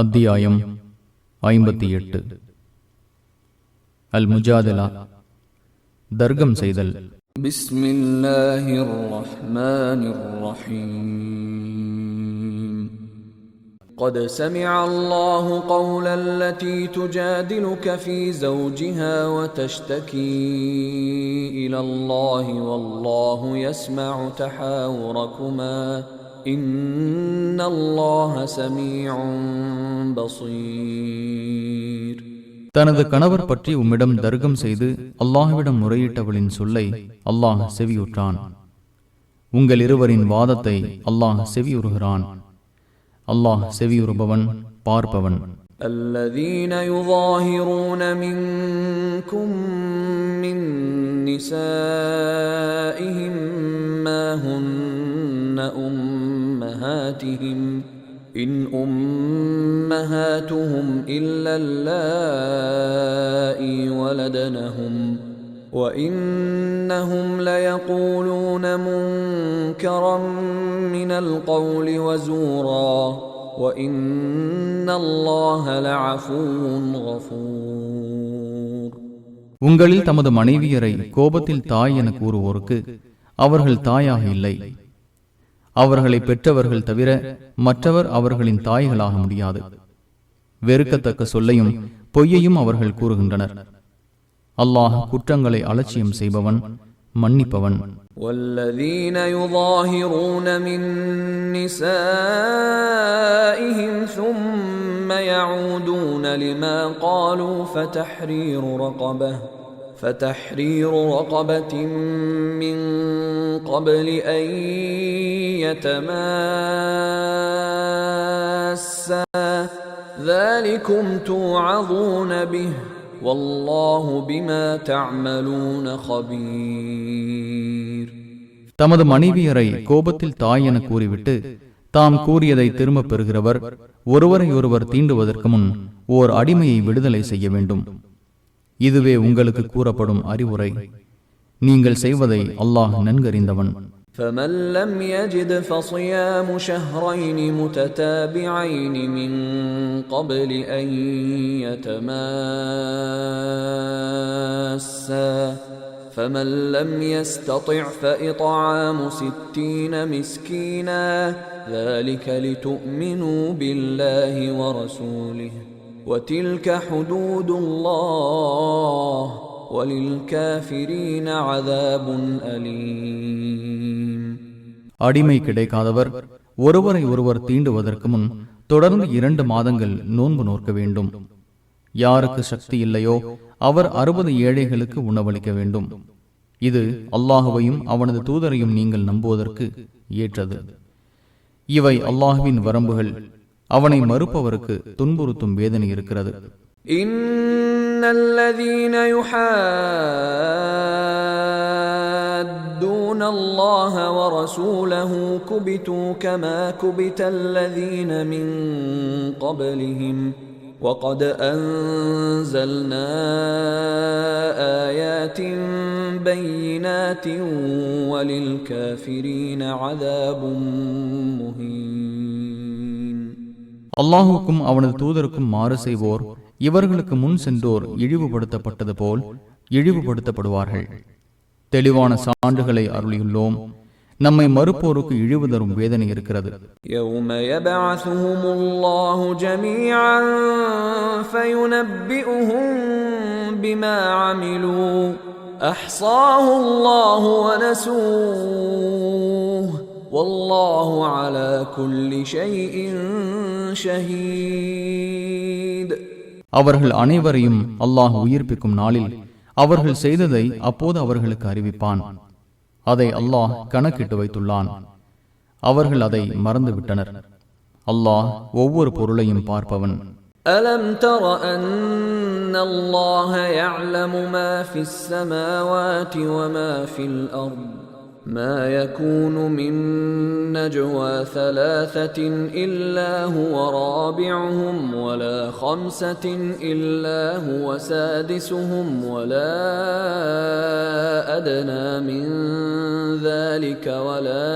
அத்தியாயம் 58. அல் முஜாதலா, தர்க்கம் செய்தல். பிஸ்மில்லாஹிர் ரஹ்மானிர் ரஹீம். قد سمع الله قول التي تجادلك في زوجها وتشتكي إلى الله والله يسمع تحاوركما إن الله سميع بصير. தனது கணவர் பற்றி உம்மிடம் தர்க்கம் செய்து அல்லாஹ்விடம் முறையிட்டவளின் சொல்லை அல்லாஹ் செவியுற்றான். உங்கள் இருவரின் வாதத்தை அல்லாஹ் செவியுறுகிறான். அல்லாஹ் செவியுறுபவன், பார்ப்பவன். الذين يظاهرون منكم من نسائهم ما هن أمهاتهم إن أمهاتهم إلا اللائي ولدنهم وإنهم ليقولون منكرا من القول وزورا وإن الله لعفو غفور. உங்களில் தமது மனைவியரை கோபத்தில் தாய் என கூறுவோருக்கு அவர்கள் தாயாக இல்லை. அவர்களை பெற்றவர்கள் தவிர மற்றவர் அவர்களின் தாய்களாக முடியாது. வெறுக்கத்தக்க சொல்லையும் பொய்யையும் அவர்கள் கூறுகின்றனர். அல்லாஹ் குற்றங்களை அலட்சியம் செய்பவன், மன்னிப்பவன். والذين يظاهرون من نسائهم ثم يعودون لما قالوا فتحرير رقبة من قبل أن يتماسا ذلكم توعظون به والله بما تعملون خبير. தமது மனைவியரை கோபத்தில் தாய் என கூறிவிட்டு தாம் கூறியதை திரும்பப் பெறுகிறவர் ஒருவரை ஒருவர் தீண்டுவதற்கு முன் ஓர் அடிமையை விடுதலை செய்ய வேண்டும். இதுவே உங்களுக்கு கூறப்படும் அறிவுரை. நீங்கள் செய்வதை அல்லாஹ் நன்கறிந்தவன். فمن لم يجد فصيام شهرين متتابعين من قبل أن يتماسا فمن لم يستطع فإطعام 60 مسكينا ذلك لتؤمنوا بالله ورسوله وتلك حدود الله وَلِلْكَافِرِينَ عَذَابٌ أَلِيمٌ. அடிமை கிடைக்காதவர் ஒருவரை ஒருவர் தீண்டுவதற்கு முன் தொடர்ந்து 2 மாதங்கள் நோன்பு நோக்க வேண்டும். யாருக்கு சக்தி இல்லையோ அவர் 60 ஏழைகளுக்கு உணவளிக்க வேண்டும். இது அல்லாஹுவையும் அவனது தூதரையும் நீங்கள் நம்புவதற்கு ஏற்றது. இவை அல்லாஹுவின் வரம்புகள். அவனை மறுப்பவருக்கு துன்புறுத்தும் வேதனை இருக்கிறது. إن الذين يحادون الله ورسوله كبتوا كما كبت الذين من قبلهم وقد أنزلنا آيات بينات وللكافرين عذاب مهين. அல்லாஹுக்கும் அவனது தூதருக்கும் மாறு செய்வோர் இவர்களுக்கு முன் சென்றோர் இழிவுபடுத்தப்பட்டது போல் இழிவுபடுத்தப்படுவார்கள். தெளிவான சான்றுகளை அருளியுள்ளோம். நம்மை மறுப்போருக்கு இழிவு தரும் வேதனை இருக்கிறது. يَوْمَ يَبْعَثُهُمُ اللَّهُ جَمِيعًا فَيُنَبِّئُهُم بِمَا عَمِلُوا أَحْصَاهُ اللَّهُ وَنَسُوهُ وَاللَّهُ عَلَى كُلِّ شَيْءٍ شَهِيدٌ. அவர்கள் அனைவரையும் அல்லாஹ் உயிர்ப்பிக்கும் நாளில் அவர்கள் செய்ததை அப்போது அவர்களுக்கு அறிவிப்பான். அதை அல்லாஹ் கணக்கிட்டு வைத்துள்ளான். அவர்கள் அதை மறந்துவிட்டனர். அல்லாஹ் ஒவ்வொரு பொருளையும் பார்ப்பவன். அலம் தர அன்னல்லாஹ யஅலமு மா ஃபிஸ் ஸமாவாதி வ மா ஃபில் அர்த் ما يكون من نجوى ثلاثة إلا هو رابعهم ولا خمسة إلا هو سادسهم ولا أدنى من ذلك ولا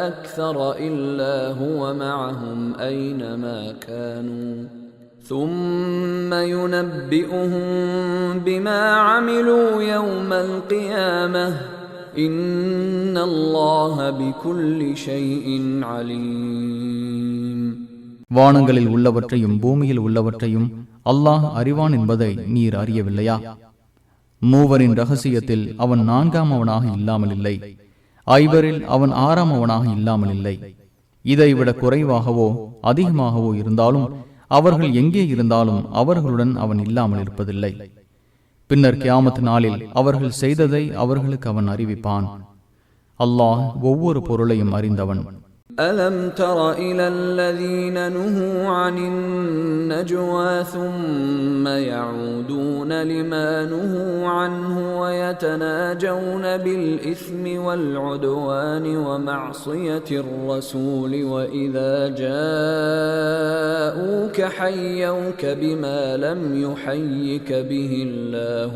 أكثر إلا هو معهم أينما كانوا ثم ينبئهم بما عملوا يوم القيامة إن الله بكل شيء عليم. வானங்களில் உள்ளவற்றையும் பூமியில் உள்ளவற்றையும் அல்லாஹ் அறிவான் என்பதை நீர் அறியவில்லையா? மூவரின் ரகசியத்தில் அவன் நான்காமவனாக இல்லாமல் இல்லை, ஐவரில் அவன் ஆறாமவனாக இல்லாமல் இல்லை. இதைவிட குறைவாகவோ அதிகமாகவோ இருந்தாலும் அவர்கள் எங்கே இருந்தாலும் அவர்களுடன் அவன் இல்லாமல் இருப்பதில்லை. பின்னர் கியாமத் நாளில் அவர்கள் செய்ததை அவர்களுக்கு அவன் அறிவிப்பான். அல்லாஹ் ஒவ்வொரு பொருளையும் அறிந்தவன். ألم تر إلى الذين نهوا عن النجوى ثم يعودون لما نهوا عنه ويتناجون بالإثم والعدوان ومعصية الرسول وإذا جاءوك حيوك بما لم يحيك به الله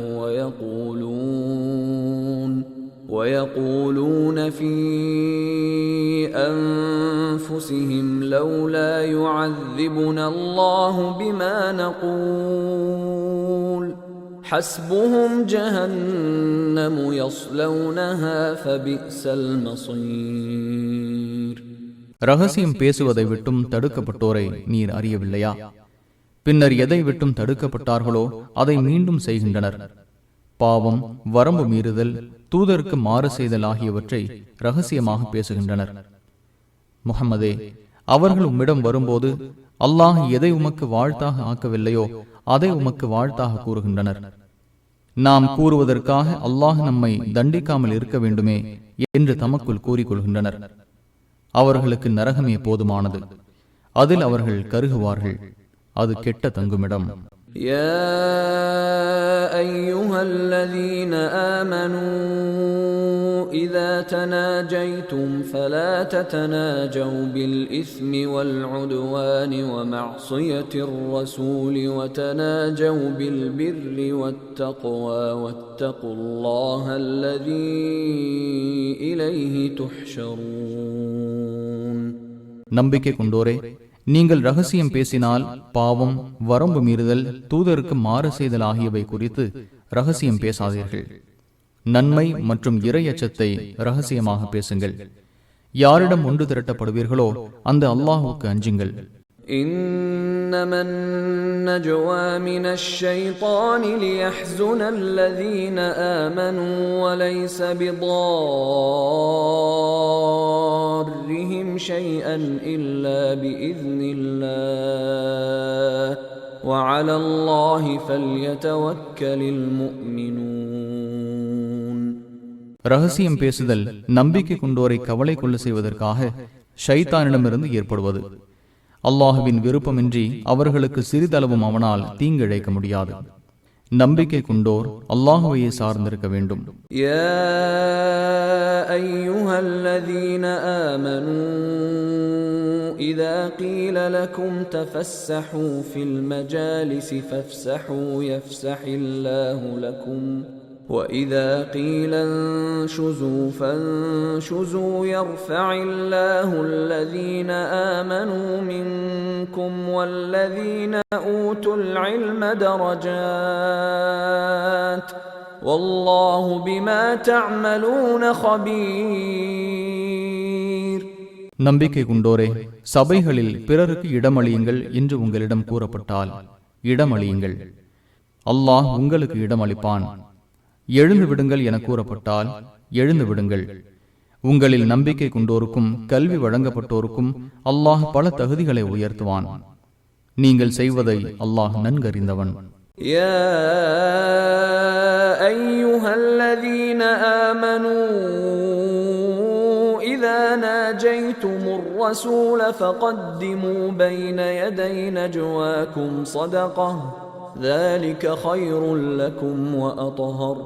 ويقولون في أنفسهم لولا يعذبنا الله بما نقول حسبهم جهنم يصلونها فبئس المصير. ரகசியம் பேசுவதை விட்டும் தடுக்கப்பட்டோரை நீர் அறியவில்லையா? பின்னர் எதை விட்டும் தடுக்கப்பட்டார்களோ அதை மீண்டும் செய்கின்றனர். பாவம், வரம்பு மீறுதல், தூதருக்கு மாறு செய்தல் ஆகியவற்றை ரகசியமாக பேசுகின்றனர். முஹம்மதே, அவர்கள் உம்மிடம் வரும்போது அல்லாஹ் எதை உமக்கு வாழ்த்தாக ஆக்கவில்லையோ அதை உமக்கு வாழ்த்தாக கூறுகின்றனர். நாம் கூறுவதற்காக அல்லாஹ் நம்மை தண்டிக்காமல் இருக்க வேண்டுமே என்று தமக்குள் கூறிக்கொள்கின்றனர். அவர்களுக்கு நரகமே போதுமானது, அதில் அவர்கள் கருகுவார்கள். அது கெட்ட தங்குமிடம். يا أيها الذين آمنوا إذا تناجيتم فلا تتناجوا بالإثم والعدوان ومعصية الرسول وتناجوا بالبر والتقوى واتقوا الله الذي إليه تحشرون. நம்பிக்கை கொண்டோரே, நீங்கள் ரகசியம் பேசினால் பாவம், வரம்பு மீறுதல், தூதருக்கு மாறு செய்தல் ஆகியவை குறித்து ரகசியம் பேசாதீர்கள். நன்மை மற்றும் இறை அச்சத்தை ரகசியமாக பேசுங்கள். யாரிடம் ஒன்று திரட்டப்படுவீர்களோ அந்த அல்லாஹுக்கு அஞ்சுங்கள். إنما النجوى من الشيطان ليحزن الذين آمنوا وليس بضارهم شيئا إلا بإذن الله وعلى الله فليتوكل المؤمنون. ரகசியம் பேசுதல் நம்பிக்கை கொண்டோரை கவலை கொள்ள செய்வதற்காக ஷைத்தானிடமிருந்து ஏற்படுவது. அல்லாஹுவின் விருப்பமின்றி அவர்களுக்கு சிறிதளவும் அவனால் தீங்கிழைக்க முடியாது. நம்பிக்கை கொண்டோர் அல்லாஹுவையே சார்ந்திருக்க வேண்டும். யா அய்யுஹல்லதீன ஆமனூ இதா கீல லகும் தஃபஸ்ஸஹூ ஃபில் மஜாலிஸி ஃபஃப்ஸஹூ யஃப்ஸஹில்லாஹு லகும் وَإِذَا قِيلَ انشُزُوا فَانشُزُوا يَرْفَعِ اللَّهُ الَّذِينَ آمَنُوا مِنكُمْ وَالَّذِينَ أُوتُوا الْعِلْمَ دَرَجَاتٍ وَاللَّهُ بِمَا تَعْمَلُونَ خَبِيرٌ. நம்பிக்கை கொண்டோரே, சபைகளில் பிறருக்கு இடமளியுங்கள் என்று உங்களிடம் கூறப்பட்டால் இடமளியுங்கள். அல்லாஹ் உங்களுக்கு இடமளிப்பான். எழுந்து விடுங்கள் என கூறப்பட்டால் எழுந்து விடுங்கள். உங்களில் நம்பிக்கை கொண்டோருக்கும் கல்வி வழங்கப்பட்டோருக்கும் அல்லாஹ் பல தகுதிகளை உயர்த்துவான். நீங்கள் செய்வதை அல்லாஹ் நன்கறிந்தவன். யா அய்யுஹல்லதீன ஆமனூ இதா நாஜைதுமுர் ரசூல ஃபகத்திமூ பைன யதை நஜ்வாக்கும் ஸதகஹ் ذلك خير لكم وأطهر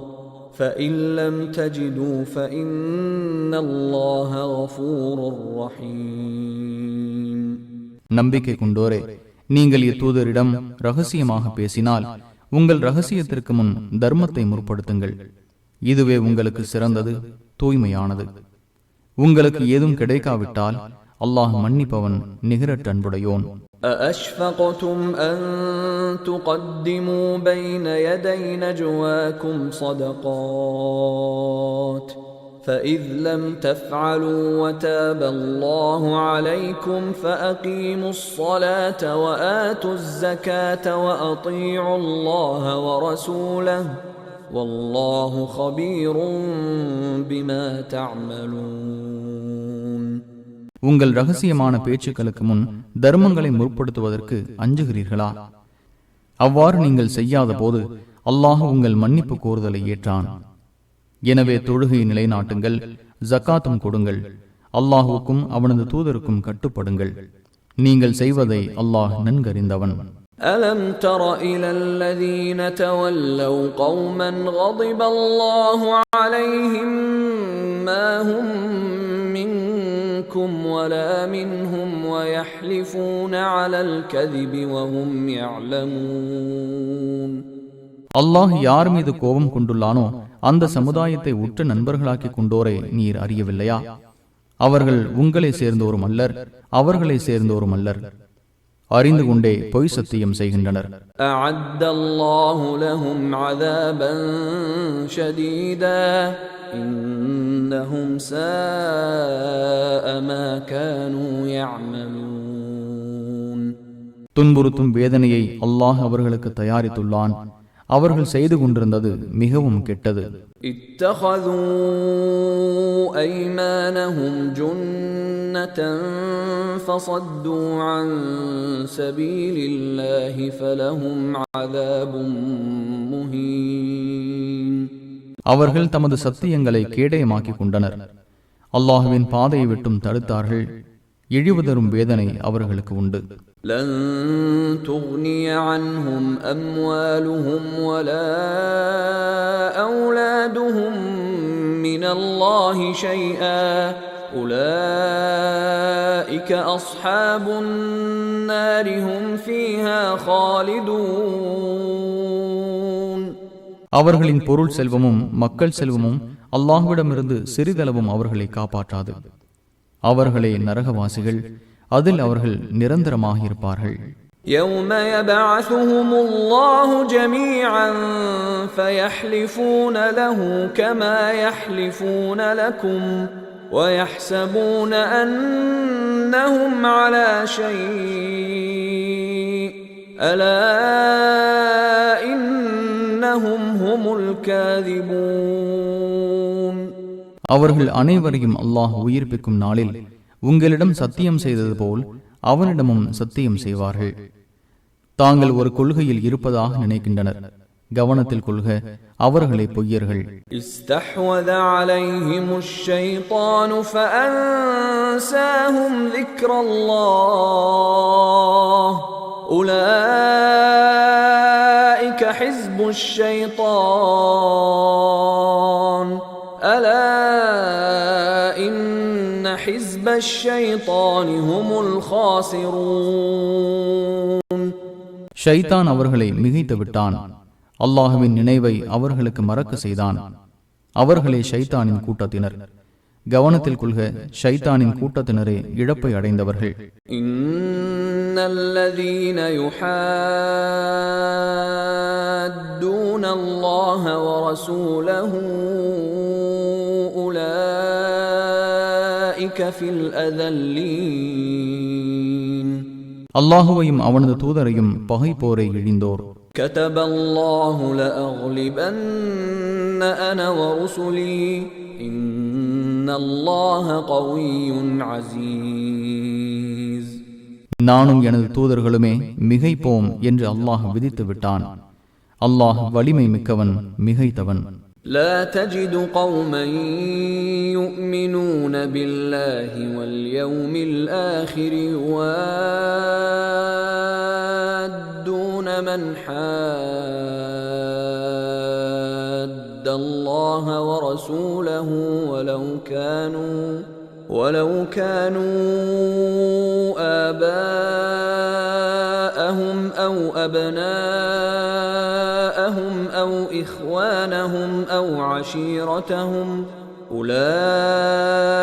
فإن لم تجدوا فإن الله غفور رحيم. நம்பிக்கை கொண்டோரே, நீங்கள் இத்தூதரிடம் ரகசியமாக பேசினால் உங்கள் ரகசியத்திற்கு முன் தர்மத்தை முற்படுத்துங்கள். இதுவே உங்களுக்கு சிறந்தது, தூய்மையானது. உங்களுக்கு ஏதும் கிடைக்காவிட்டால் அல்லாஹ் மன்னிப்பவன், நிகரற்ற அன்புடையோன். أأشفقتم أن تقدموا بين يدي نجواكم صدقات فإذ لم تفعلوا وتاب الله عليكم فأقيموا الصلاة وآتوا الزكاة وأطيعوا الله ورسوله والله خبير بما تعملون. உங்கள் ரகசியமான பேச்சுக்களுக்கு முன் தர்மங்களை முற்படுத்துவதற்கு அஞ்சுகிறீர்களா? அவ்வாறு நீங்கள் செய்யாத போது அல்லாஹ் உங்கள் மன்னிப்பு கோருதலை ஏற்றான். எனவே தொழுகையை நிலைநாட்டுங்கள், ஜக்காத்தும் கொடுங்கள், அல்லாஹுக்கும் அவனது தூதருக்கும் கட்டுப்படுங்கள். நீங்கள் செய்வதை அல்லாஹ் நன்கறிந்தவன். ألم تر إلى الذين تولوا قوما غضب الله عليهم ما هم منكم ولا منهم ويحلفون على الكذب وهم يعلمون. அல்லாஹ் யார் மீது கோபம் கொண்டுள்ளானோ அந்த சமுதாயத்தை உற்ற நண்பர்களாக்கி கொண்டோரை நீர் அறியவில்லையா? அவர்கள் உங்களை சேர்ந்தோரும் அல்லர், அவர்களை சேர்ந்தோரும் அல்லர். அறிந்து கொண்டே பொய் சத்தியம் செய்கின்றனர். أعد الله لهم عذابا شديدا إنهم ساء ما كانوا يعملون. துன்புறுத்தும் வேதனையை அல்லாஹ் அவர்களுக்கு தயாரித்துள்ளான். அவர்கள் செய்து கொண்டிருந்தது மிகவும் கெட்டது. اتخذوا أيمانهم جنة فصدوا عن سبيل الله فلهم عذاب مهين. அவர்கள் தமது சத்தியங்களை கேடயமாக்கிக் கொண்டனர். அல்லாஹுவின் பாதையை விட்டும் தடுத்தார்கள். இழிவுதரும் வேதனை அவர்களுக்கு உண்டு. لن تغني عنهم أموالهم ولا أولادهم من الله شيئا أولئك أصحاب النار هم فيها خالدون. அவர்களின் பொருள் செல்வமும் மக்கள் செல்வமும் அல்லாஹ்விடமிருந்து சிறிதளவும் அவர்களை காப்பாற்றாது. அவர்களே நரகவாசிகள், அதில் அவர்கள் நிரந்தரமாக இருப்பார்கள். يوم يبعثهم الله جميعا فيحلفون له كما يحلفون لكم ويحسبون أنهم على شيء ألا إنهم هم الكاذبون. அவர்கள் அனைவரையும் அல்லாஹ் உயிர்ப்பிக்கும் நாளில் உங்களிடம் சத்தியம் செய்தது போல் அவனிடமும் சத்தியம் செய்வார்கள். தாங்கள் ஒரு கொள்கையில் இருப்பதாக நினைக்கின்றனர். கவனத்தில் கொள்க, அவர்களை பொய்யர்கள். استحوذ عليهم الشيطان فأنساهم ذكر الله أولئك حزب الشيطان ألا إن حزب الشيطان هم الخاسرون. ஷைத்தான் அவர்களை மிகைத்து விட்டான். அல்லாஹுவின் நினைவை அவர்களுக்கு மறக்க செய்தான். அவர்களே ஷைத்தானின் கூட்டத்தினர். கவனத்தில் கொள்க, ஷைத்தானின் கூட்டத்தினரே இழப்பை அடைந்தவர்கள். இன்னல்லதீன யுஹாத்தூன அல்லாஹ வ ரசூலஹு உலாயிக ஃபில் அதல்லீன். அல்லாஹுவையும் அவனது தூதரையும் பகைப்போரை இழிந்தோர். كتب الله لأغلبن أنا ورسلي إن الله قوي عزيز. நானும் எனது தூதர்களுமே மிகைப்போம் என்று அல்லாஹ் விதித்து விட்டான். அல்லாஹ் வலிமை மிக்கவன், மிகைத்தவன். لا تجد قوما يؤمنون بالله واليوم الآخر يوادون من حاد الله ورسوله ولو كانوا آباءهم أو أبناءهم أو إخوانهم أو عشيرتهم أولئك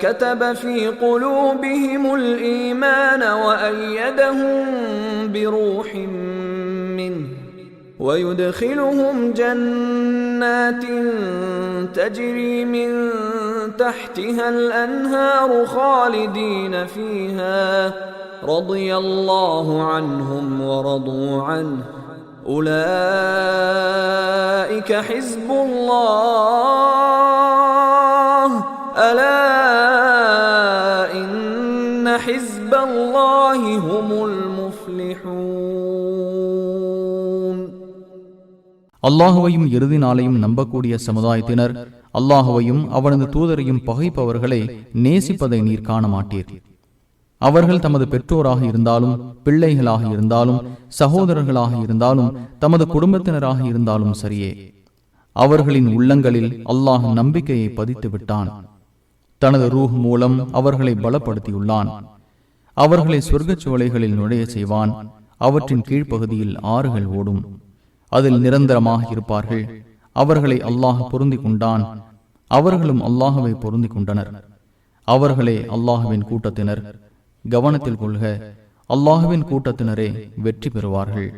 كتب في قلوبهم الإيمان وأيدهم بروح منه ويدخلهم جنات تجري من تحتها الأنهار خالدين فيها رضي الله عنهم ورضوا عنه أولئك حزب الله ألا إن حزب الله هم المفلحون. அல்லாஹுவையும் இறுதி நாளையும் நம்பக்கூடிய சமுதாயத்தினர் அல்லாஹுவையும் அவனது தூதரையும் பகைப்பவர்களை நேசிப்பதை நீர் காண மாட்டீர். அவர்கள் தமது பெற்றோராக இருந்தாலும், பிள்ளைகளாக இருந்தாலும், சகோதரர்களாக இருந்தாலும், தமது குடும்பத்தினராக இருந்தாலும் சரியே, அவர்களின் உள்ளங்களில் அல்லாஹ் நம்பிக்கையை பதித்து விட்டான். தனது ரூஹ் மூலம் அவர்களை பலப்படுத்தியுள்ளான். அவர்களை சொர்க்கச் சோலைகளில் நுழைய செய்வான். அவற்றின் கீழ்ப்பகுதியில் ஆறுகள் ஓடும். அதில் நிரந்தரமாக இருப்பார்கள். அவர்களை அல்லாஹ் பொருந்தி கொண்டான். அவர்களும் அல்லாஹுவை பொருந்தி கொண்டனர். அவர்களே அல்லாஹுவின் கூட்டத்தினர். கவனத்தில் கொள்க, அல்லாஹுவின் கூட்டத்தினரே வெற்றி பெறுவார்கள்.